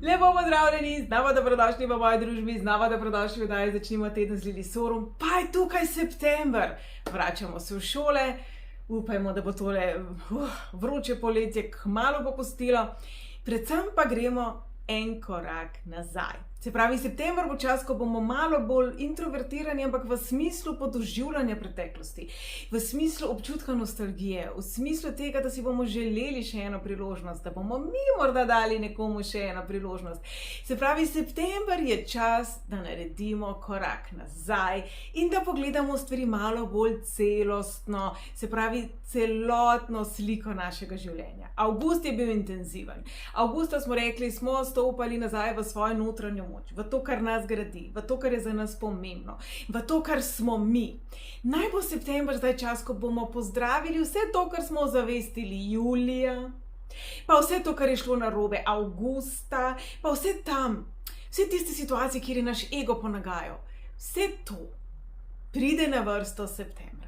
Lepo pozdravljeni, znova dobrodošli v moji družbi, znova dobrodošli v oddaji Začnimo teden z Lili Sorum. Pa je tukaj september, vračamo se v šole, upajmo, da bo tole vroče poletje kmalu popustilo, predvsem pa gremo en korak nazaj. Se pravi, september bo čas, ko bomo malo bolj introvertirani, ampak v smislu podoživljanja preteklosti, v smislu občutka nostalgije, v smislu tega, da si bomo želeli še eno priložnost, da bomo mi morda dali nekomu še eno priložnost. Se pravi, september je čas, da naredimo korak nazaj in da pogledamo stvari malo bolj celostno, se pravi, celotno sliko našega življenja. Avgust je bil intenziven. Avgusta smo rekli, smo stopali nazaj v svojo notranjo moč, v to, kar nas gradi, v to, kar je za nas pomembno, v to, kar smo mi. Naj bo september zdaj čas, ko bomo pozdravili vse to, kar smo ozavestili julija, pa vse to, kar je šlo narobe avgusta, pa vse tam, vse tiste situacije, kjer je naš ego ponagajal. Vse to pride na vrsto septembra.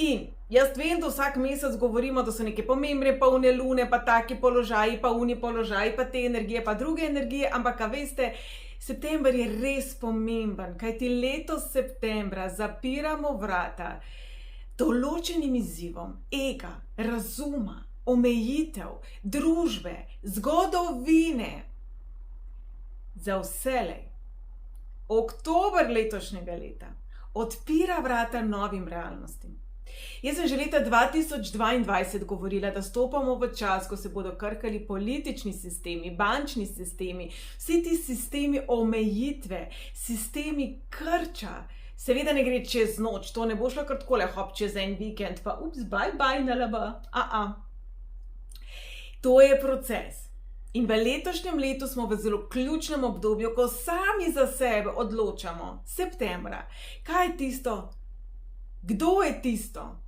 In jaz vem, da vsak mesec govorimo, da so neke pomembne polne lune, pa taki položaji, pa uni položaji, pa te energije, pa druge energije, ampak a veste, september je res pomemben, kajti letos septembra zapiramo vrata določenim izzivom ega, razuma, omejitev, družbe, zgodovine. Za vselej. Oktober letošnjega leta odpira vrata novim realnostim. Jaz sem že leta 2022 govorila, da stopamo v čas, ko se bodo krkali politični sistemi, bančni sistemi, vsi ti sistemi omejitve, sistemi krča. Seveda ne gre čez noč, to ne bo šlo kar takole, hop, čez en vikend, pa ups, bye, nalaba. To je proces. In v letošnjem letu smo v zelo ključnem obdobju, ko sami za sebe odločamo, septembra, kaj je tisto, kdo je tisto,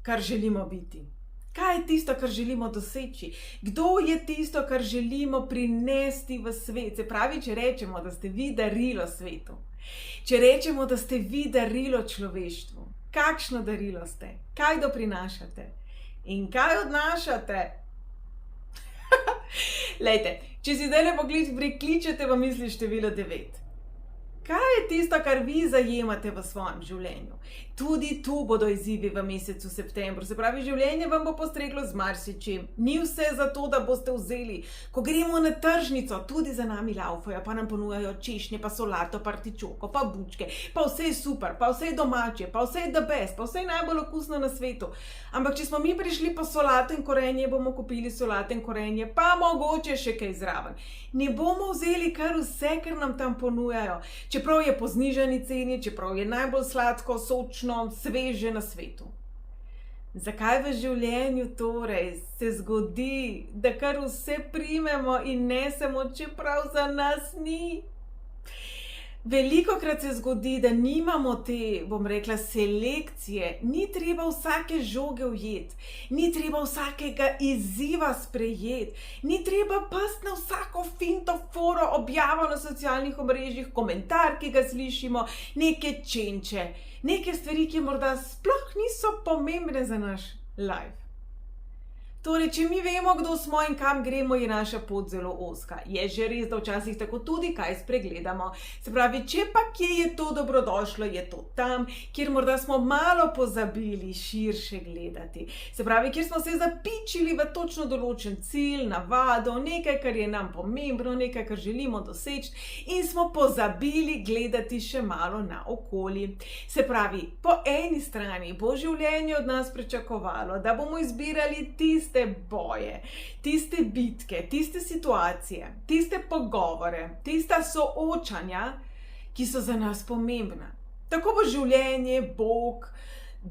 kar želimo biti? Kaj je tisto, kar želimo doseči? Kdo je tisto, kar želimo prinesti v svet? Se pravi, če rečemo, da ste vi darilo svetu, če rečemo, da ste vi darilo človeštvu, kakšno darilo ste? Kaj doprinašate? In kaj odnašate? Lejte, če si zdaj prikličete v misli število 9. Kaj je tisto, kar vi zajemate v svojem življenju? Tudi tu bodo izzivi v mesecu septembru. Se pravi, življenje vam bo postreglo z marsičim. Ni vse za to, da boste vzeli. Ko gremo na tržnico, tudi za nami laufajo, pa nam ponujajo češnje, pa solato, pa artičoko, pa bučke, pa vse je super, pa vse je domače, pa vse je the best, pa vse je najbolj okusno na svetu. Ampak če smo mi prišli po solato in korenje, bomo kupili solato in korenje, pa mogoče še kaj zraven. Ne bomo vzeli kar vse, kar nam tam ponujajo. Čeprav je po znižani ceni, čeprav je najbolj sladko, sočno, sveže na svetu. Zakaj v življenju torej se zgodi, da kar vse primemo in nesemo, čeprav za nas ni? Velikokrat se zgodi, da nimamo te, bom rekla, selekcije, ni treba vsake žoge ujeti, ni treba vsakega izziva sprejeti, ni treba pasti na vsako finto, foro, objavo na socialnih omrežjih, komentar, ki ga slišimo, neke čenče, neke stvari, ki morda sploh niso pomembne za naš life. Torej, če mi vemo, kdo smo in kam gremo, je naša pot zelo ozka. Je že res, da včasih tako tudi kaj spregledamo. Se pravi, če pa kje je to dobrodošlo, je to tam, kjer morda smo malo pozabili širše gledati. Se pravi, kjer smo se zapičili v točno določen cilj, navado, nekaj, kar je nam pomembno, nekaj, kar želimo doseči in smo pozabili gledati še malo na okolje. Se pravi, po eni strani bo življenje od nas pričakovalo, da bomo izbirali tiste boje, tiste bitke, tiste situacije, tiste pogovore, tista soočanja, ki so za nas pomembna. Tako bo življenje, Bog,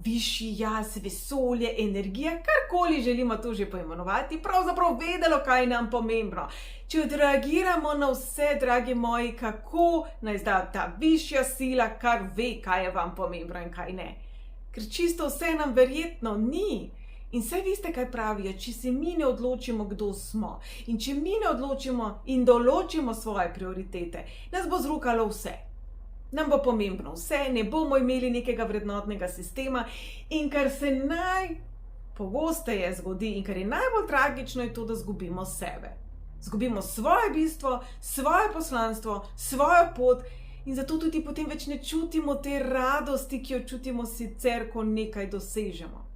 višji jaz, vesolje, energija, karkoli želimo to že poimenovati, pravzaprav vedelo, kaj nam pomembno. Če odreagiramo na vse, dragi moji, kako naj zda ta višja sila, kar ve, kaj je vam pomembno in kaj ne. Ker čisto vse nam verjetno ni. In saj veste, kaj pravijo, če se mi ne odločimo, kdo smo, in če mi ne odločimo in določimo svoje prioritete, nas bo zrukalo vse. Nam bo pomembno vse, ne bomo imeli nekega vrednotnega sistema in kar se pogosteje zgodi in kar je najbolj tragično, je to, da zgubimo sebe. Zgubimo svoje bistvo, svoje poslanstvo, svojo pot in zato tudi potem več ne čutimo te radosti, ki jo čutimo sicer, ko nekaj dosežemo.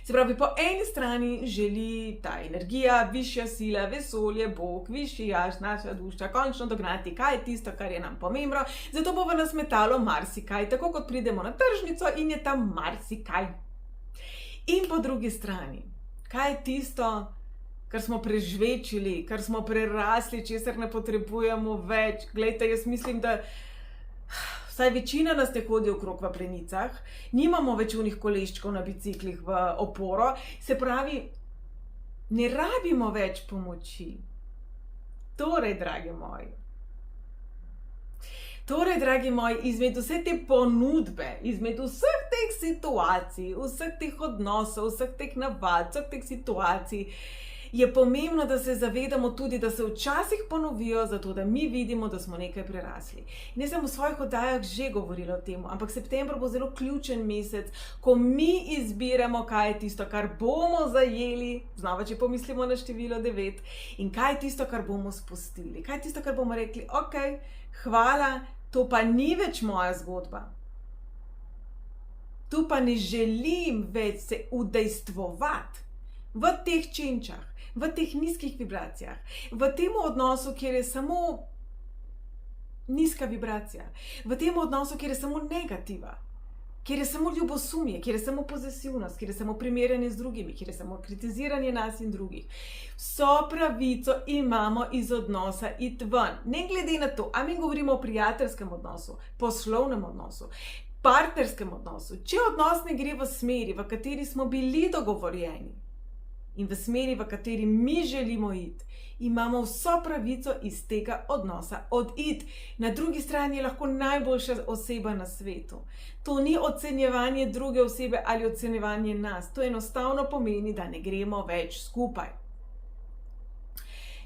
Se pravi, po eni strani želi ta energija, višja sila, vesolje, Bog, višji jaz, naša duša, končno dognati, kaj je tisto, kar je nam pomembno, zato bo v nas metalo marsikaj, tako kot pridemo na tržnico in je tam marsikaj. In po drugi strani, kaj je tisto, kar smo prežvečili, kar smo prerasli, česar ne potrebujemo več. Glejte, jaz mislim, da vsaj večina nas te hodi okrog v plenicah, nimamo več unih koleščkov na biciklih v oporo, se pravi, ne rabimo več pomoči. Torej, dragi moji, izmed vse te ponudbe, izmed vseh teh situacij, vseh teh odnosov, vseh teh navad, vseh teh situacij, je pomembno, da se zavedamo tudi, da se včasih ponovijo, zato da mi vidimo, da smo nekaj prerasli. In jaz sem v svojih oddajah že govorila o tem, ampak september bo zelo ključen mesec, ko mi izbiramo, kaj je tisto, kar bomo zajeli, znova, če pomislimo na število 9, in kaj je tisto, kar bomo spustili. Kaj je tisto, kar bomo rekli, ok, hvala, to pa ni več moja zgodba. Tu pa ne želim več se udejstvovati v teh čenčah, v teh nizkih vibracijah, v tem odnosu, kjer je samo nizka vibracija, v tem odnosu, kjer je samo negativa, kjer je samo ljubosumje, kjer je samo posesivnost, kjer je samo primerjanje z drugimi, kjer je samo kritiziranje nas in drugih. Vso pravico imamo iz odnosa iti ven. Ne glede na to, a mi govorimo o prijateljskem odnosu, poslovnem odnosu, partnerskem odnosu. Če odnos ne gre v smeri, v kateri smo bili dogovorjeni, in v smeri, v kateri mi želimo iti, imamo vso pravico iz tega odnosa oditi. Na drugi strani je lahko najboljša oseba na svetu. To ni ocenjevanje druge osebe ali ocenjevanje nas. To enostavno pomeni, da ne gremo več skupaj.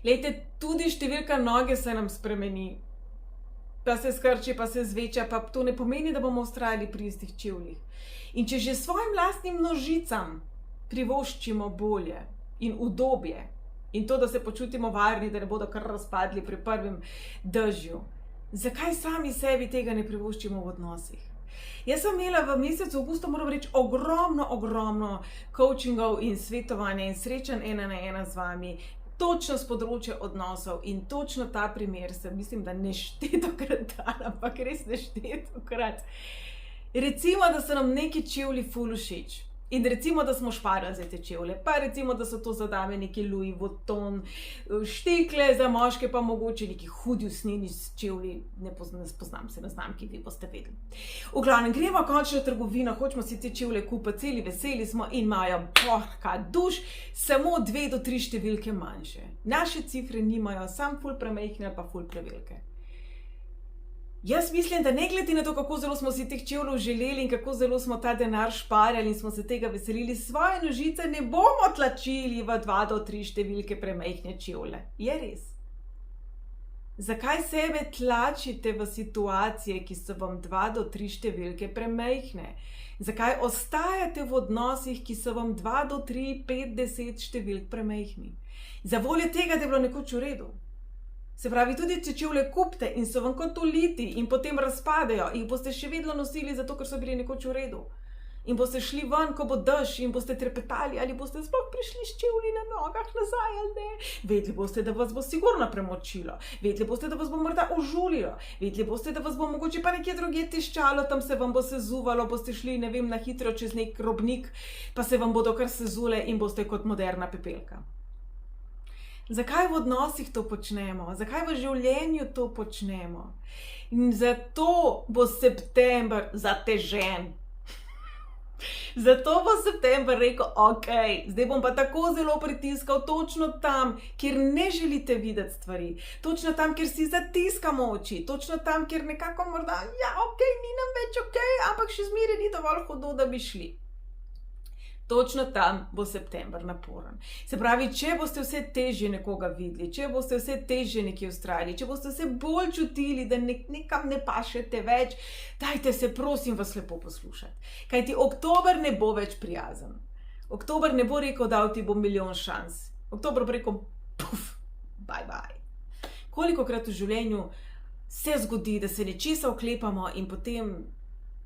Glejte, tudi številka noge se nam spremeni. Pa se skrči, pa se zveča, pa to ne pomeni, da bomo vztrajali pri istih čevljih. In če že svojim lastnim nožicam privoščimo bolje in udobje in to, da se počutimo varni, da ne bodo kar razpadli pri prvem dežju, zakaj sami sebi tega ne privoščimo v odnosih? Jaz sem imela v mesecu avgustu, moram reči, ogromno coachingov in svetovanja in srečanj 1-na-1 z vami, točno z področja odnosov in točno ta primer sem, mislim, da neštetokrat dala, ampak res neštetokrat. Recimo, da so nam neki čevlji ful všeč. In recimo, da smo šparali za te čevlje, pa recimo, da so to za dame neki Louis Vuitton, štikle, za moške pa mogoče neki hudi usnjeni čevlji, ne poznam se na znamki, vi boste vedeli. V glavnem, gremo končno v trgovino, hočemo si te čevlje kupiti, celi veseli smo in imajo, kaj duš, samo 2 do 3 številke manjše. Naše cifre nimajo, sam ful premejhne ali pa ful prevelike. Jaz mislim, da ne glede na to, kako zelo smo si teh čevljev želeli in kako zelo smo ta denar šparjali in smo se tega veselili, svoje nožice ne bomo tlačili v 2 do 3 številke premejhne čevlje. Je res. Zakaj sebe tlačite v situacije, ki so vam 2 do 3 številke premejhne? Zakaj ostajate v odnosih, ki so vam 2 do 3, 5, 10 številk premejhni? Za voljo tega, da je bilo nekoč v redu. Se pravi, tudi če čevlje kupite in so vam kot uliti in potem razpadejo, jih boste še vedno nosili zato, ker so bili nekoč v redu. In boste šli ven, ko bo dež in boste trepetali, ali boste sploh prišli s čevlji na nogah nazaj ali ne. Vedeli boste, da vas bo sigurno premočilo. Vedeli boste, da vas bo morda užulilo. Vedeli boste, da vas bo mogoče pa nekje drugje tiščalo, tam se vam bo sezuvalo, boste šli, ne vem, na hitro čez nek robnik, pa se vam bodo kar sezule in boste kot moderna pepelka. Zakaj v odnosih to počnemo? Zakaj v življenju to počnemo? In zato bo september zatežen. Zato bo september rekel, ok, zdaj bom pa tako zelo pritiskal točno tam, kjer ne želite videti stvari. Točno tam, kjer si zatiskamo oči. Točno tam, kjer nekako morda, ja, ok, ni nam več ok, ampak še zmeraj ni dovolj hudo, da bi šli. Točno tam bo september naporen. Se pravi, če boste vse težje nekoga videli, če boste vse težje nekje ustrajali, če boste vse bolj čutili, da nekam ne pašete več, dajte se, prosim vas, lepo poslušati. Kajti oktober ne bo več prijazen. Oktober ne bo rekel, dal ti bo milijon šans. Oktober bo rekel, puf, bye bye. Kolikokrat v življenju se zgodi, da se nečesa oklepamo in potem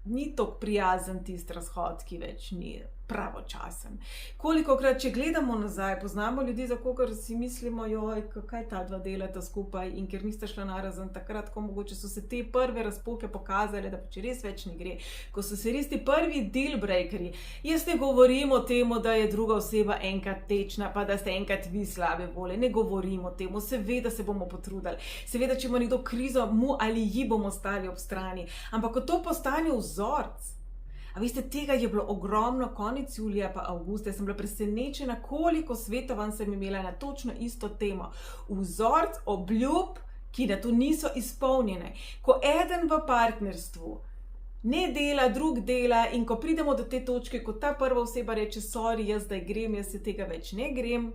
ni tako prijazen tisti razhod, ki več ni pravočasen. Kolikokrat, če gledamo nazaj, poznamo ljudi, za kogar si mislimo, joj, kaj ta dva delata skupaj, in ker nista šla narazen takrat, ko mogoče so se te prve razpoke pokazale, da če res več ne gre, ko so se res ti prvi deal breakerji. Jaz ne govorim o tem, da je druga oseba enkrat tečna, pa da ste enkrat vi slabe volje. Ne govorim o tem, seveda se bomo potrudili. Seveda, če ima nekdo krizo, mu ali ji bomo stali ob strani. Ampak ko to postane vzorc, a veste, tega je bilo ogromno konec julija pa avgusta. Jaz sem bila presenečena, koliko svetovanj sem imela na točno isto temo. Vzorc obljub, ki da tu niso izpolnjene. Ko eden v partnerstvu ne dela, drug dela, in ko pridemo do te točke, ko ta prva oseba reče, sorry, jaz zdaj grem, jaz se tega več ne grem.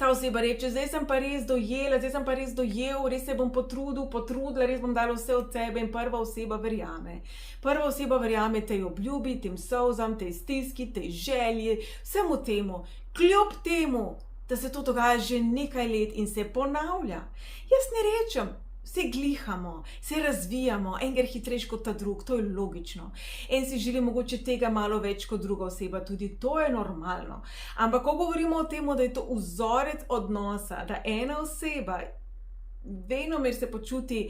Ta oseba reče, zdaj sem pa res dojela, zdaj sem pa res dojel, res se bom potrudila, res bom dala vse od sebe, in prva oseba verjame. Prva oseba verjame tej obljubi, tem solzam, tej stiski, tej želji, vsemu temu. Kljub temu, da se to dogaja že nekaj let in se ponavlja. Jaz ne rečem, se glihamo, se razvijamo, en gre hitrejš kot ta drug, to je logično. En si želi mogoče tega malo več kot druga oseba, tudi to je normalno. Ampak ko govorimo o tem, da je to vzorec odnosa, da ena oseba venomer se počuti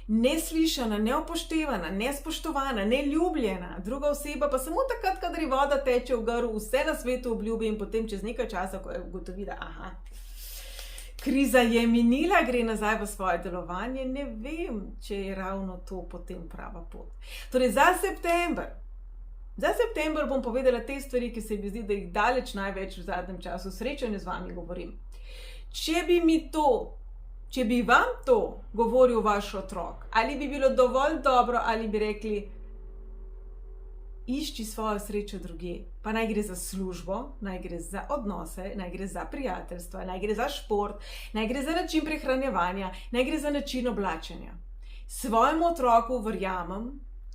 neslišana, neopoštevana, nespoštovana, neljubljena, druga oseba pa samo takrat, kadar je voda teče v grlu, vse na svetu obljubi, in potem čez nekaj časa, ko je ugotovi, da aha, kriza je minila, gre nazaj v svoje delovanje, ne vem, če je ravno to potem prava pot. Torej, za september bom povedala te stvari, ki se mi zdi, da jih daleč največ v zadnjem času srečanju z vami govorim. Če bi vam to govoril vaš otrok, ali bi bilo dovolj dobro, ali bi rekli, išči svojo srečo drugje, pa naj gre za službo, naj gre za odnose, naj gre za prijateljstva, naj gre za šport, naj gre za način prehranjevanja, naj gre za način oblačenja. Svojemu otroku verjamem,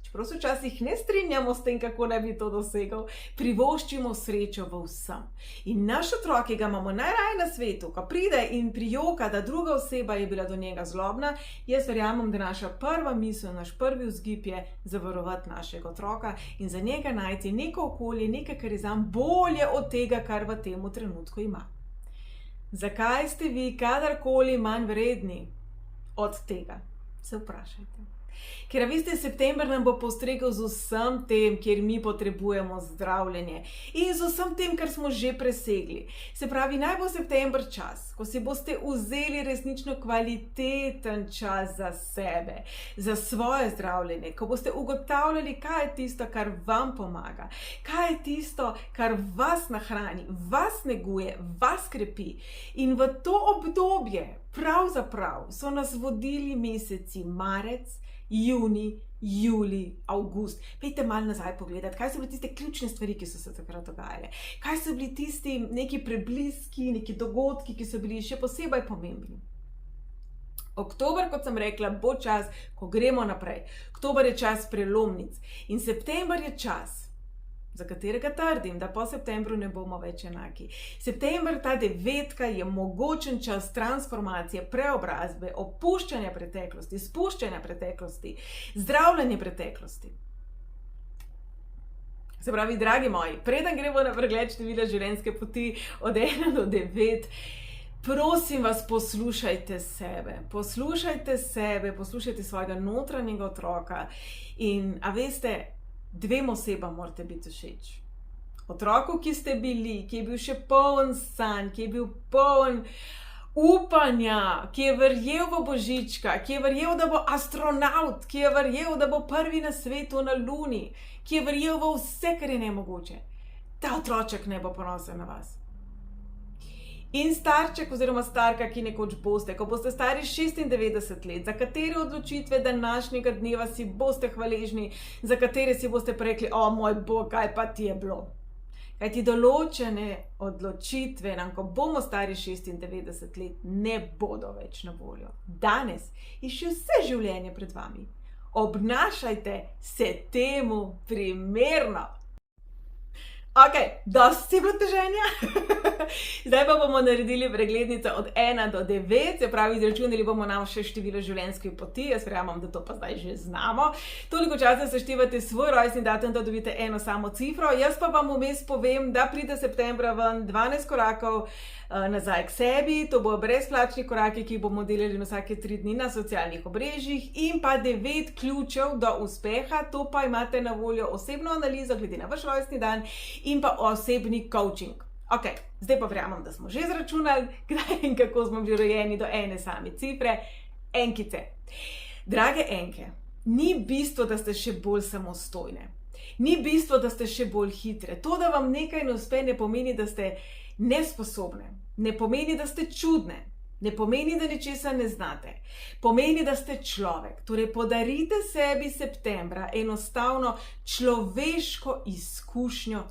čeprav se včasih ne strinjamo s tem, kako naj bi to dosegel, privoščimo srečo v vsem. In naš otrok, ki ga imamo najraje na svetu, ko pride in prijoka, da druga oseba je bila do njega zlobna, jaz verjamem, da naša prva misel, naš prvi vzgib je zavarovati našega otroka in za njega najti neko okolje, nekaj, kar je zanj bolje od tega, kar v tem trenutku ima. Zakaj ste vi kadarkoli manj vredni od tega? Se vprašajte. Ker, veste, september nam bo postregel z vsem tem, kjer mi potrebujemo zdravljenje, in z vsem tem, kar smo že presegli. Se pravi, naj bo september čas, ko si boste vzeli resnično kvaliteten čas za sebe, za svoje zdravljenje, ko boste ugotavljali, kaj je tisto, kar vam pomaga, kaj je tisto, kar vas nahrani, vas neguje, vas krepi. In v to obdobje, pravzaprav, so nas vodili meseci marec, juni, julij, avgust. Pejte malo nazaj pogledati, kaj so bile tiste ključne stvari, ki so se takrat dogajale. Kaj so bili tisti neki prebliski, neki dogodki, ki so bili še posebej pomembni. Oktober, kot sem rekla, bo čas, ko gremo naprej. Oktober je čas prelomnic in september je čas, za katerega trdim, da po septembru ne bomo več enaki. September, ta 9, je mogočen čas transformacije, preobrazbe, opuščanja preteklosti, spuščanja preteklosti, zdravljenja preteklosti. Se pravi, dragi moji, preden gremo na pregled števila življenjske poti od 1 do 9, prosim vas, poslušajte sebe. Poslušajte sebe, poslušajte svojega notranjega otroka in, a veste, 2 osebam morate biti všeč. Otroku, ki ste bili, ki je bil še poln sanj, ki je bil poln upanja, ki je verjel v Božička, ki je verjel, da bo astronaut, ki je verjel, da bo prvi na svetu na Luni, ki je verjel v vse, kar je nemogoče. Ta otroček ne bo ponosen na vas. In starček oziroma starka, ki nekoč boste, ko boste stari 96 let, za katere odločitve današnjega dneva si boste hvaležni, za katere si boste rekli, o moj Bog, kaj pa ti je bilo. Kajti določene odločitve nam, ko bomo stari 96 let, ne bodo več na voljo. Danes je še vse življenje pred vami. Obnašajte se temu primerno. Ok, dosti je bilo teženja. Zdaj pa bomo naredili preglednico od 1 do 9, se pravi, izračunali bomo nam še število življenjskih poti, jaz verjamem, da to pa zdaj že znamo. Toliko časa seštevate svoj rojstni datum, da dobite eno samo cifro, jaz pa vam vmes povem, da pride septembra ven 12 korakov nazaj k sebi, to bo brezplačni koraki, ki jih bomo delali na vsake 3 dni na socialnih obrežjih in pa 9 ključev do uspeha, to pa imate na voljo osebno analizo glede na vaš rojstni dan in pa osebni coaching. Ok, zdaj pa verjamem, da smo že izračunali, kdaj in kako smo bili rojeni do ene same cifre, enkice. Drage enke, ni bistvo, da ste še bolj samostojne. Ni bistvo, da ste še bolj hitre. To, da vam nekaj ne uspe, ne pomeni, da ste nesposobne. Ne pomeni, da ste čudne. Ne pomeni, da nečesa ne znate. Pomeni, da ste človek. Torej, podarite sebi septembra enostavno človeško izkušnjo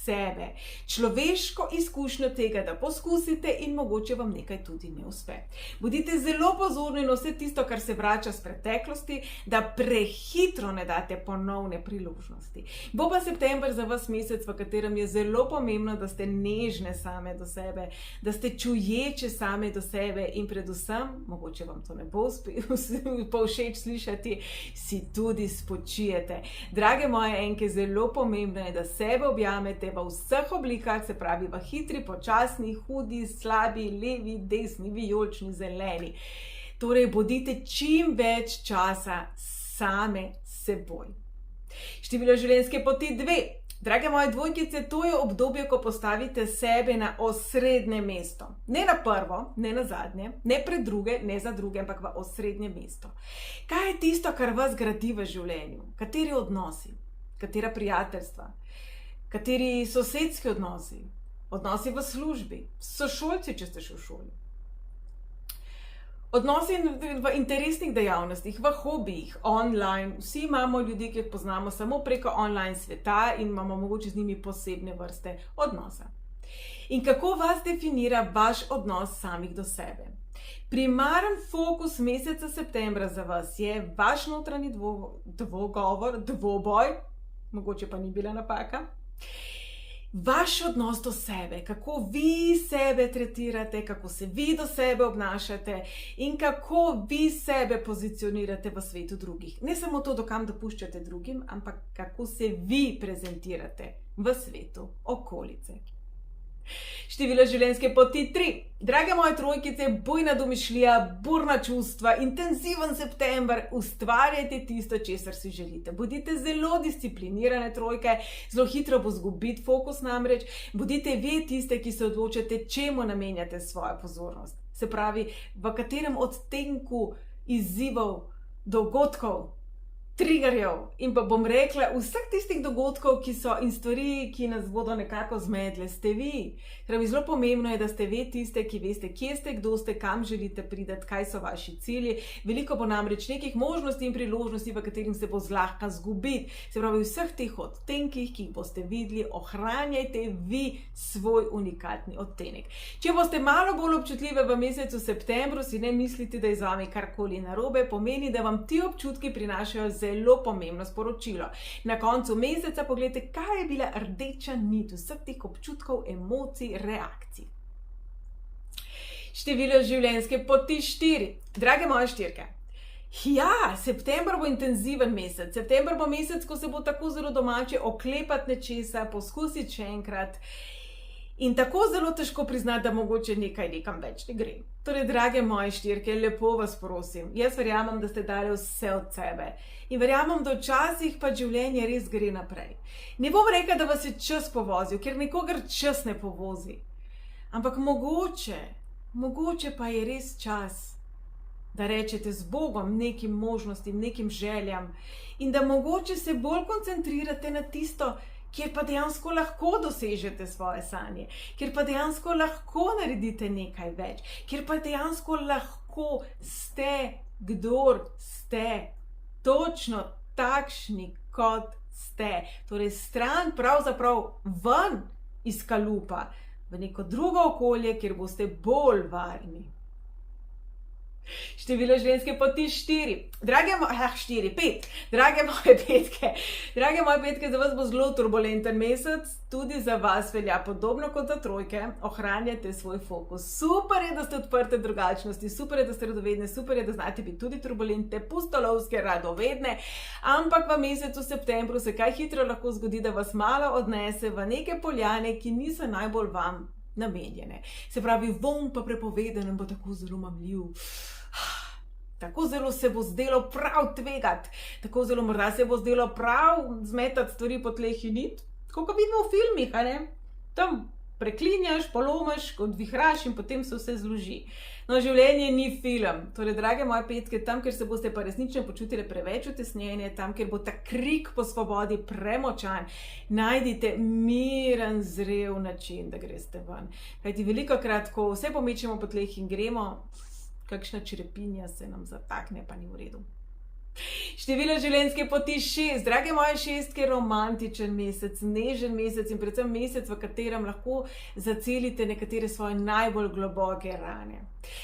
sebe. Človeško izkušnjo tega, da poskusite in mogoče vam nekaj tudi ne uspe. Bodite zelo pozorni na vse tisto, kar se vrača z preteklosti, da prehitro ne date ponovne priložnosti. Bo pa september za vas mesec, v katerem je zelo pomembno, da ste nežne same do sebe, da ste čuječe same do sebe in predvsem, mogoče vam to ne bo povšeč slišati, si tudi spočijete. Drage moje enke, zelo pomembno je, da sebe objamete v vseh oblikah, se pravi v hitri, počasni, hudi, slabi, levi, desni, vijolični, zeleni. Torej, bodite čim več časa same seboj. Število življenjske poti 2. Drage moje dvojkice, to je obdobje, ko postavite sebe na osrednje mesto. Ne na prvo, ne na zadnje, ne pred druge, ne za druge, ampak v osrednje mesto. Kaj je tisto, kar vas gradi v življenju? Kateri odnosi? Katera prijateljstva? Kateri sosedski odnosi, odnosi v službi, sošolci, če ste še v šoli. Odnosi v interesnih dejavnostih, v hobijih, online. Vsi imamo ljudi, ki jih poznamo samo preko online sveta in imamo mogoče z njimi posebne vrste odnosa. In kako vas definira vaš odnos samih do sebe? Primaren fokus meseca septembra za vas je vaš notranji dvoboj, mogoče pa ni bila napaka. Vaš odnos do sebe, kako vi sebe tretirate, kako se vi do sebe obnašate in kako vi sebe pozicionirate v svetu drugih. Ne samo to, do kam dopuščate drugim, ampak kako se vi prezentirate v svetu okolice. Število življenjske poti 3. Drage moje trojkice, bujna domišljija, burna čustva, intenziven september, ustvarjajte tisto, česar si želite. Bodite zelo disciplinirane trojke, zelo hitro bo zgubiti fokus namreč. Bodite vi tiste, ki se odločate, čemu namenjate svojo pozornost. Se pravi, v katerem odtenku izzivov, dogodkov, triggerjev in pa bom rekla vseh tistih dogodkov, ki so in stvari, ki nas bodo nekako zmedle, ste vi. Torej, zelo pomembno je, da ste vi tiste, ki veste, kje ste, kdo ste, kam želite priti, kaj so vaši cilji. Veliko bo namreč nekih možnosti in priložnosti, v katerim se bo zlahka zgubiti. Se pravi, vseh teh odtenkih, ki jih boste videli, ohranjajte vi svoj unikatni odtenek. Če boste malo bolj občutljive v mesecu septembru, si ne mislite, da je z vami karkoli narobe, pomeni, da vam ti občutki prinašajo zelo pomembno sporočilo. Na koncu meseca pogledajte, kaj je bila rdeča nit vseh teh občutkov, emocij, reakcij. Število življenjske poti 4. Drage moje štirke, ja, september bo intenziven mesec. September bo mesec, ko se bo tako zelo domače oklepati nečesa, poskusiti še enkrat in tako zelo težko priznati, da mogoče nekaj nekam več ne gre. Torej, drage moje štirke, lepo vas prosim, jaz verjamem, da ste dali vse od sebe in verjamem, da včasih pa življenje res gre naprej. Ne bom rekla, da vas je čas povozil, ker nikogar čas ne povozi, ampak mogoče pa je res čas, da rečete z Bogom nekim možnostim, nekim željam in da mogoče se bolj koncentrirate na tisto, kjer pa dejansko lahko dosežete svoje sanje, kjer pa dejansko lahko naredite nekaj več, kjer pa dejansko lahko ste, kdor ste, točno takšni, kot ste. Torej, stran pravzaprav ven iz kalupa, v neko drugo okolje, kjer boste bolj varni. Število življenjske poti 4. 5. Drage moje petke. Drage moje petke, za vas bo zelo turbulenten mesec. Tudi za vas velja podobno kot za trojke. Ohranjajte svoj fokus. Super je, da ste odprte drugačnosti, super je, da ste radovedne, super je, da znate biti tudi turbulentne, pustolovske, radovedne. Ampak v mesecu septembru se kaj hitro lahko zgodi, da vas malo odnese v neke poljane, ki niso najbolj vam namenjene. Se pravi, vonj pa prepovedan bo tako zelo mamljiv. Tako zelo se bo zdelo prav tvegati, tako zelo morda se bo zdelo prav zmetati stvari po tleh in it, tako kot vidimo v filmih, a ne? Tam preklinjaš, polomaš, odvihraš in potem se vse zloži. No, življenje ni film. Torej, drage moje petke, tam, kjer se boste pa resnično počutili preveč utesnjene, tam, kjer bo ta krik po svobodi premočan, najdite miren, zrel način, da greste ven. Kajti velikokrat, ko vse pomečemo po tleh in gremo, kakšna črepinja se nam zatakne, pa ni v redu. Število življenjske poti 6. Drage moje šestke, romantičen mesec, nežen mesec in predvsem mesec, v katerem lahko zacelite nekatere svoje najbolj globoke rane.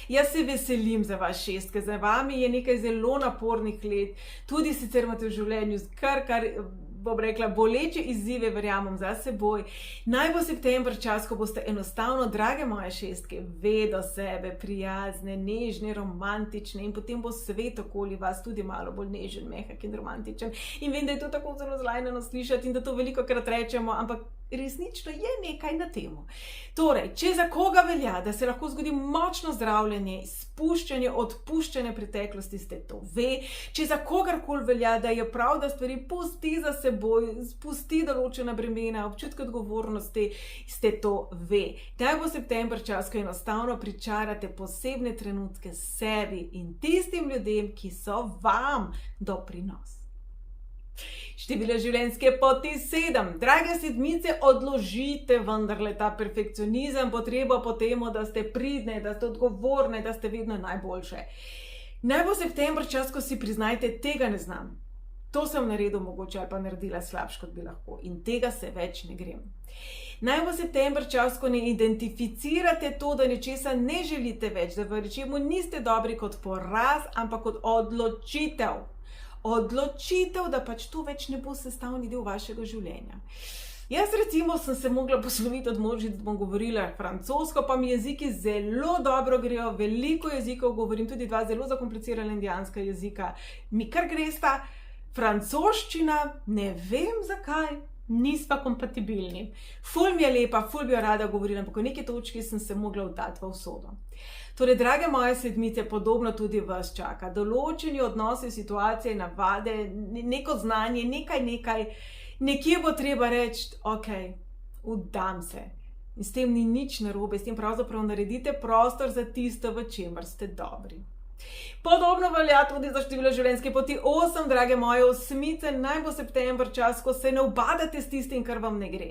Jaz se veselim za vas šestke, za vami je nekaj zelo napornih let, tudi sicer imate v življenju kar bom rekla, boleče izzive, verjamem, za seboj. Naj bo september čas, ko boste enostavno, drage moje šestke, vedo sebe, prijazne, nežne, romantične in potem bo svet okoli vas tudi malo bolj nežen, mehak in romantičen. In vem, da je to tako zelo zlajneno slišati in da to velikokrat rečemo, ampak resnično je nekaj na temo. Torej, če za koga velja, da se lahko zgodi močno zdravljenje, spuščanje, odpuščanje preteklosti, ste to ve. Če za kogarkoli velja, da je prav, da stvari pusti za seboj, spusti določena bremena, občutke odgovornosti, ste to ve. Naj bo september čas, ko enostavno pričarate posebne trenutke sebi in tistim ljudem, ki so vam doprinos. Število življenjske poti 7. Drage sedmice, odložite vendarle ta perfekcionizem, potrebo po temu, da ste pridne, da ste odgovorne, da ste vedno najboljše. Naj bo september čas, ko si priznajte, tega ne znam. To sem naredil mogoče ali pa naredila slabš, kot bi lahko. In tega se več ne grem. Naj bo september čas, ko ne identificirate to, da nečesa ne želite več, da v rečemu niste dobri kot poraz, ampak kot odločitev. Odločitev, da pač to več ne bo sestavni del vašega življenja. Jaz recimo sem se mogla posloviti od možnic, da bom govorila francosko, pa mi jeziki zelo dobro grejo, veliko jezikov govorim, tudi 2 zelo zakomplicirana indijanska jezika. Mi kar gresta, francoščina, ne vem zakaj, nisva kompatibilni. Ful mi je lepa, ful bi jo rada govorila, ampak v neki točki sem se mogla vdati v usodo. Torej, drage moje sedmice, podobno tudi vas čaka. Določeni odnosi, situacije, navade, neko znanje, nekaj, nekje bo treba reči, ok, vdam se. In s tem ni nič narobe, s tem pravzaprav naredite prostor za tisto, v čemer ste dobri. Podobno velja tudi za število življenjske poti 8, drage moje osmice, naj bo september čas, ko se ne ubadate s tistim, kar vam ne gre,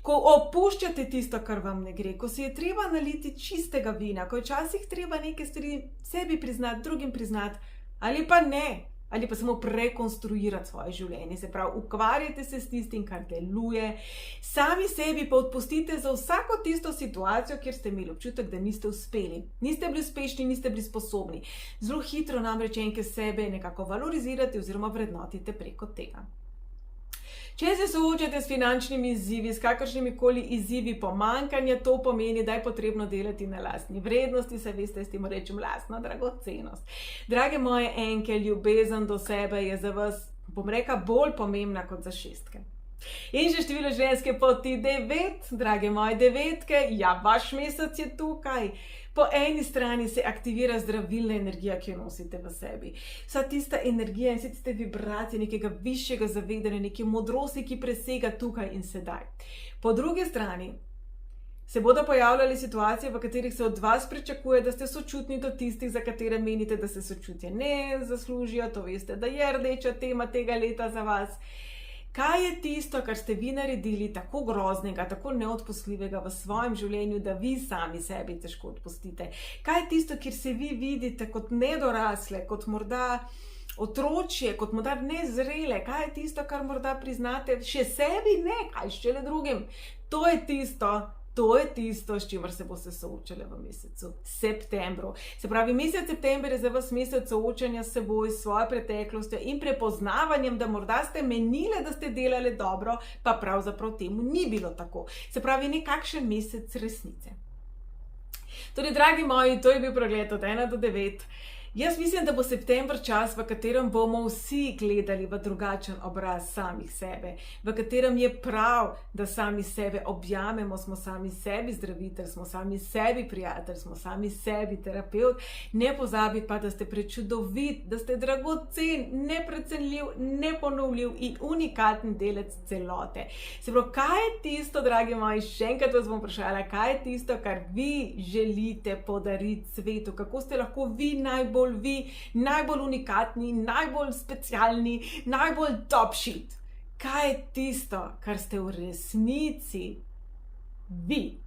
ko opuščate tisto, kar vam ne gre, ko si je treba naliti čistega vina, ko je včasih treba neke stvari sebi priznati, drugim priznati, ali pa ne, ali pa samo prekonstruirati svoje življenje. Se pravi, ukvarjajte se s tistim, kar deluje, sami sebi pa odpustite za vsako tisto situacijo, kjer ste imeli občutek, da niste uspeli. Niste bili uspešni, niste bili sposobni. Zelo hitro namreč enke sebe nekako valorizirate oziroma vrednotite preko tega. Če se soočate s finančnimi izzivi, s kakršnimi koli izzivi pomanjkanja, to pomeni, da je potrebno delati na lastni vrednosti, saj veste, s tem rečem lastna dragocenost. Drage moje enke, ljubezen do sebe je za vas, bom rekla, bolj pomembna kot za šestke. In že število življenjske poti 9, drage moje devetke, ja, vaš mesec je tukaj. Po eni strani se aktivira zdravilna energija, ki jo nosite v sebi. Vsa tista energija in vse tiste vibracije nekega višjega zavedanja, neke modrosti, ki presega tukaj in sedaj. Po drugi strani se bodo pojavljali situacije, v katerih se od vas pričakuje, da ste sočutni do tistih, za katere menite, da se sočutje ne zaslužijo. To veste, da je rdeča tema tega leta za vas. Kaj je tisto, kar ste vi naredili tako groznega, tako neodpustljivega v svojem življenju, da vi sami sebi težko odpustite? Kaj je tisto, kjer se vi vidite kot nedorasle, kot morda otročje, kot morda nezrele? Kaj je tisto, kar morda priznate še sebi, ne, kaj šele drugim? To je tisto, To je tisto, s čimer se boste soočali v mesecu septembru. Se pravi, mesec september je za vas mesec soočanja s seboj, s svojo preteklostjo in prepoznavanjem, da morda ste menili, da ste delali dobro, pa pravzaprav temu ni bilo tako. Se pravi, nekakšen mesec resnice. Torej, dragi moji, to je bil pregled od 1 do 9. Jaz mislim, da bo september čas, v katerem bomo vsi gledali v drugačen obraz samih sebe, v katerem je prav, da sami sebe objamemo, smo sami sebi zdravitelj, smo sami sebi prijatelj, smo sami sebi terapeut. Ne pozabiti pa, da ste prečudovit, da ste dragocen, neprecenljiv, neponovljiv in unikaten delec celote. Se pravi, kaj je tisto, dragi moji, še enkrat vas bom vprašala, kaj je tisto, kar vi želite podariti svetu, kako ste lahko vi najbolj unikatni, najbolj specialni, najbolj top shit. Kaj je tisto, kar ste v resnici vi?